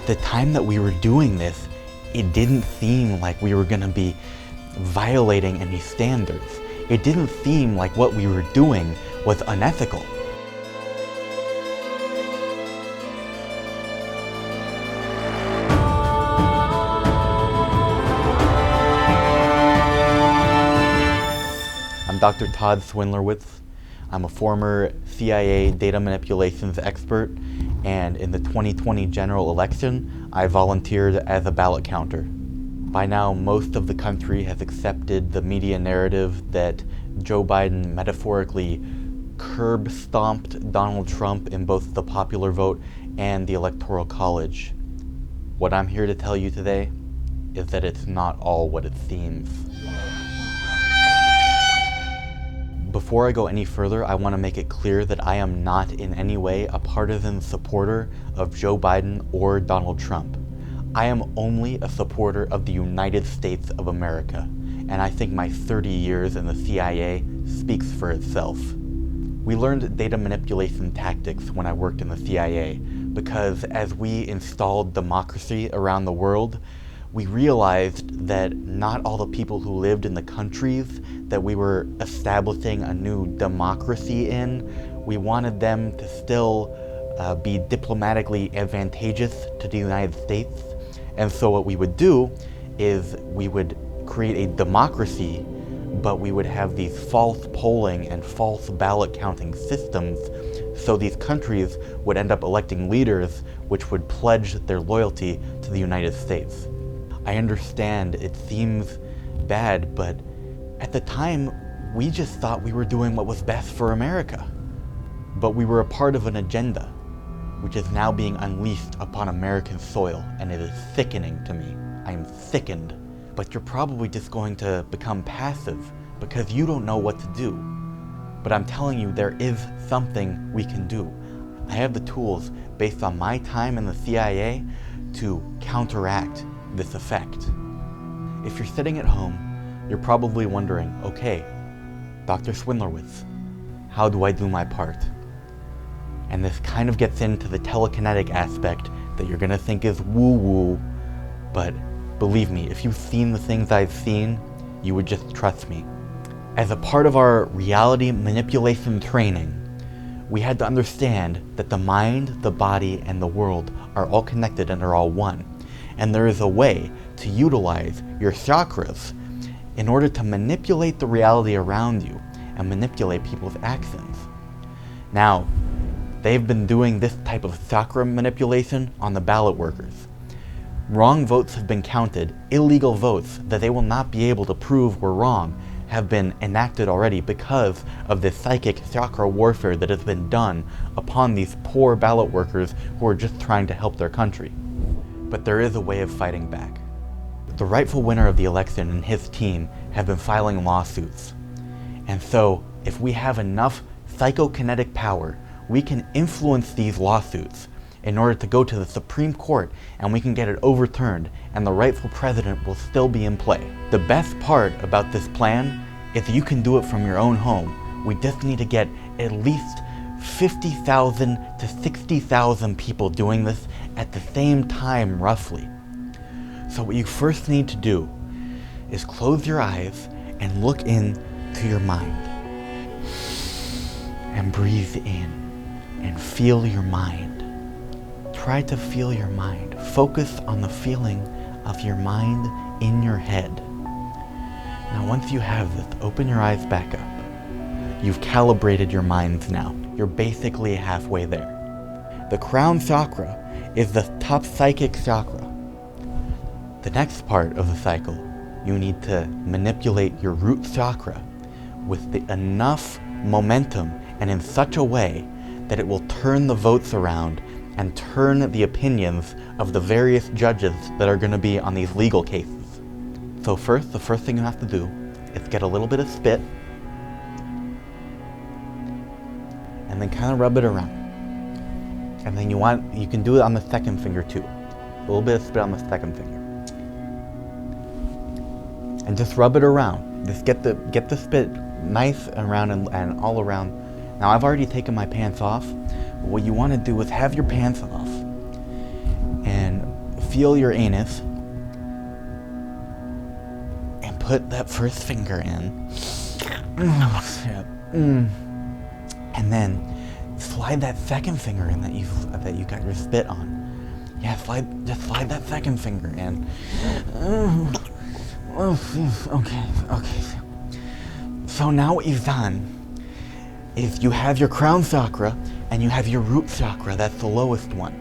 At the time that we were doing this, it didn't seem like we were gonna be violating any standards. It didn't seem like what we were doing was unethical. I'm Dr. Todd Swindlerwits. I'm a former CIA data manipulations expert, and in the 2020 general election, I volunteered as a ballot counter. By now, most of the country has accepted the media narrative that Joe Biden metaphorically curb-stomped Donald Trump in both the popular vote and the Electoral College. What I'm here to tell you today is that it's not all what it seems. Before I go any further, I want to make it clear that I am not in any way a partisan supporter of Joe Biden or Donald Trump. I am only a supporter of the United States of America, and I think my 30 years in the CIA speaks for itself. We learned data manipulation tactics when I worked in the CIA because as we installed democracy around the world, we realized that not all the people who lived in the countries that we were establishing a new democracy in, we wanted them to still be diplomatically advantageous to the United States. And so what we would do is we would create a democracy, but we would have these false polling and false ballot counting systems, so these countries would end up electing leaders which would pledge their loyalty to the United States. I understand it seems bad, but at the time, we just thought we were doing what was best for America. But we were a part of an agenda, which is now being unleashed upon American soil, and it is sickening to me. I am sickened. But you're probably just going to become passive because you don't know what to do. But I'm telling you, there is something we can do. I have the tools based on my time in the CIA to counteract this effect. If you're sitting at home, you're probably wondering, okay, Dr. Swindlerwits, how do I do my part? And this kind of gets into the telekinetic aspect that you're gonna think is woo-woo, but believe me, if you've seen the things I've seen, you would just trust me. As a part of our reality manipulation training, we had to understand that the mind, the body, and the world are all connected and are all one. And there is a way to utilize your chakras in order to manipulate the reality around you and manipulate people's actions. Now, they've been doing this type of chakra manipulation on the ballot workers. Wrong votes have been counted. Illegal votes that they will not be able to prove were wrong have been enacted already because of this psychic chakra warfare that has been done upon these poor ballot workers who are just trying to help their country. But there is a way of fighting back. The rightful winner of the election and his team have been filing lawsuits. And so, if we have enough psychokinetic power, we can influence these lawsuits in order to go to the Supreme Court, and we can get it overturned, and the rightful president will still be in play. The best part about this plan is you can do it from your own home. We just need to get at least 50,000 to 60,000 people doing this at the same time, roughly. So what you first need to do is close your eyes and look into your mind. And breathe in and feel your mind. Try to feel your mind. Focus on the feeling of your mind in your head. Now once you have this, open your eyes back up. You've calibrated your minds now. You're basically halfway there. The crown chakra is the top psychic chakra. The next part of the cycle, you need to manipulate your root chakra with enough momentum and in such a way that it will turn the votes around and turn the opinions of the various judges that are going to be on these legal cases. So first, the first thing you have to do is get a little bit of spit and then kind of rub it around. And then you can do it on the second finger too. A little bit of spit on the second finger. And just rub it around. Just get the spit nice and around and all around. Now I've already taken my pants off. But what you want to do is have your pants off and feel your anus and put that first finger in. And then slide that second finger in that you got your spit on. Yeah, just slide that second finger in. Okay. So now what you've done is you have your crown chakra and you have your root chakra, that's the lowest one.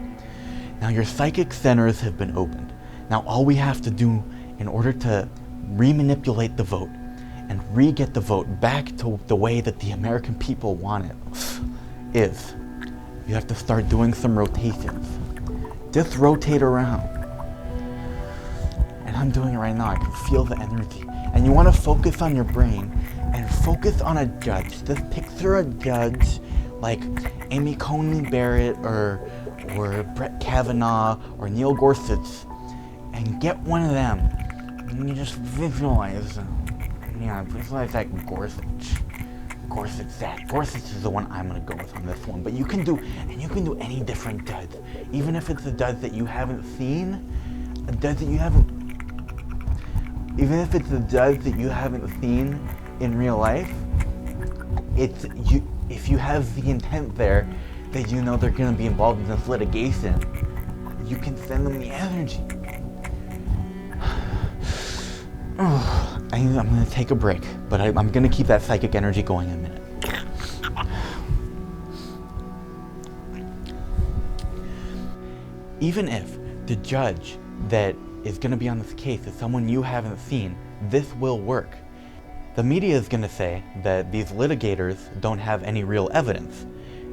Now your psychic centers have been opened. Now all we have to do in order to re-manipulate the vote and re-get the vote back to the way that the American people want it is you have to start doing some rotations. Just rotate around. And I'm doing it right now. I can feel the energy. And you want to focus on your brain and focus on a judge. Just picture a judge like Amy Coney Barrett or Brett Kavanaugh or Neil Gorsuch, and get one of them. And you just visualize them. Yeah, visualize that Gorsuch. Gorsuch is the one I'm gonna go with on this one. But you can do any different judge. Even if it's a judge that you haven't seen, even if it's a judge that you haven't seen in real life, if you have the intent there that you know they're gonna be involved in this litigation, you can send them the energy. I'm gonna take a break, but I'm gonna keep that psychic energy going in a minute. Even if the judge that is gonna be on this case is someone you haven't seen, this will work. The media is gonna say that these litigators don't have any real evidence,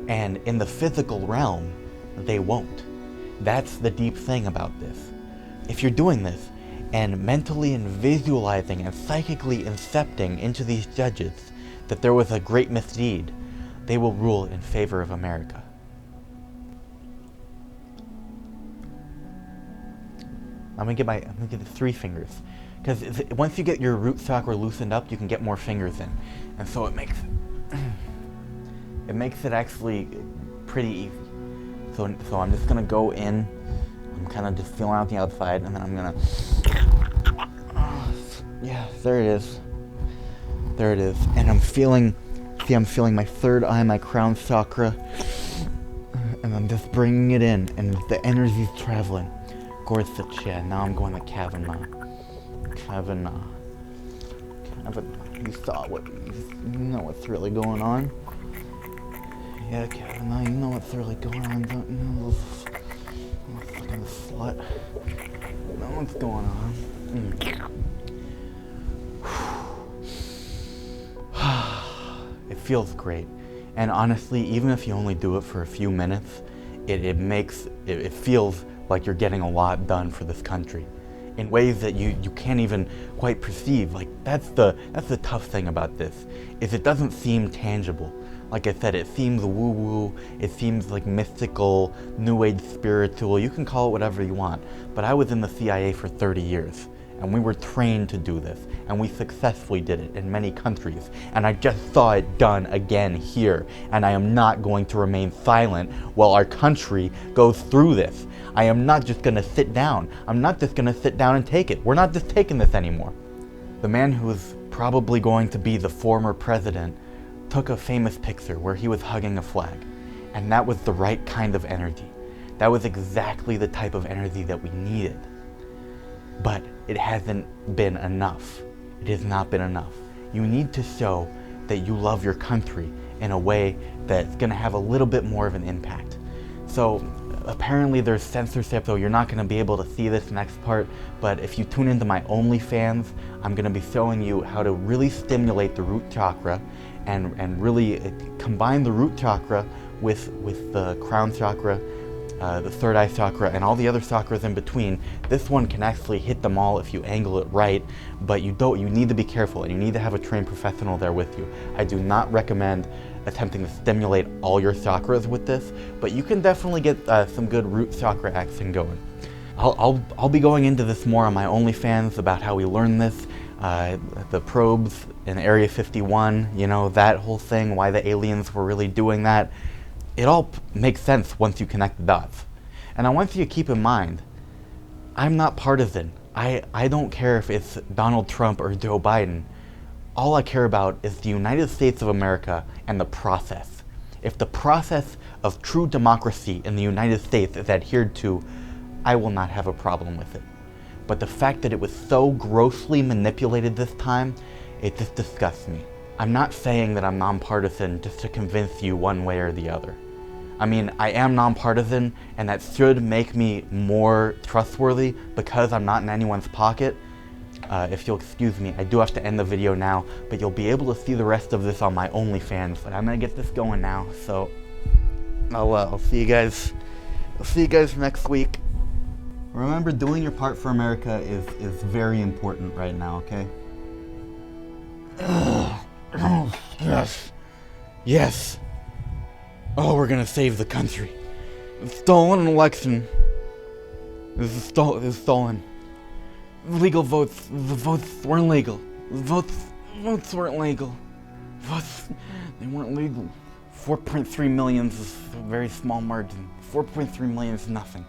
and in the physical realm, they won't. That's the deep thing about this. If you're doing this, and mentally and visualizing and psychically incepting into these judges that there was a great misdeed, they will rule in favor of America. I'm gonna get the 3 fingers, because once you get your root chakra loosened up, you can get more fingers in, and so it makes it actually pretty easy. So I'm just gonna go in. I'm kind of just feeling out the outside, and then I'm gonna. Yeah, there it is. And I'm feeling my third eye, my crown chakra, and I'm just bringing it in, and the energy's traveling. Gorsuch, yeah. Now I'm going to Kavanaugh. You saw you know what's really going on. Yeah, Kavanaugh, you know what's really going on, don't you? Fucking slut. You know what's going on. It feels great. And honestly, even if you only do it for a few minutes, it feels like you're getting a lot done for this country in ways that you can't even quite perceive. Like that's the tough thing about this, is it doesn't seem tangible. Like I said, it seems woo-woo, it seems like mystical, new age spiritual, you can call it whatever you want. But I was in the CIA for 30 years, and we were trained to do this, and we successfully did it in many countries. And I just saw it done again here, and I am not going to remain silent while our country goes through this. I am not just gonna sit down. I'm not just gonna sit down and take it. We're not just taking this anymore. The man who is probably going to be the former president took a famous picture where he was hugging a flag, and that was the right kind of energy. That was exactly the type of energy that we needed. But it hasn't been enough. It has not been enough. You need to show that you love your country in a way that's gonna have a little bit more of an impact. So apparently there's censorship, so you're not gonna be able to see this next part, but if you tune into my OnlyFans, I'm gonna be showing you how to really stimulate the root chakra and really combine the root chakra with the crown chakra, the third eye chakra, and all the other chakras in between. This one can actually hit them all if you angle it right, but you need to be careful, and you need to have a trained professional there with you. I do not recommend attempting to stimulate all your chakras with this, but you can definitely get some good root chakra action going. I'll be going into this more on my OnlyFans about how we learn this, the probes in Area 51, you know, that whole thing, why the aliens were really doing that. It all makes sense once you connect the dots. And I want you to keep in mind, I'm not partisan. I don't care if it's Donald Trump or Joe Biden. All I care about is the United States of America and the process. If the process of true democracy in the United States is adhered to, I will not have a problem with it. But the fact that it was so grossly manipulated this time, it just disgusts me. I'm not saying that I'm nonpartisan just to convince you one way or the other. I mean, I am nonpartisan, and that should make me more trustworthy because I'm not in anyone's pocket. If you'll excuse me, I do have to end the video now, but you'll be able to see the rest of this on my OnlyFans. But I'm gonna get this going now, so I'll see you guys. I'll see you guys next week. Remember, doing your part for America is very important right now. Okay? Oh, yes, yes. Oh, we're gonna save the country. The stolen election. This is stolen. Legal votes. The votes weren't legal. The votes weren't legal. They weren't legal. 4.3 million is a very small margin. 4.3 million is nothing.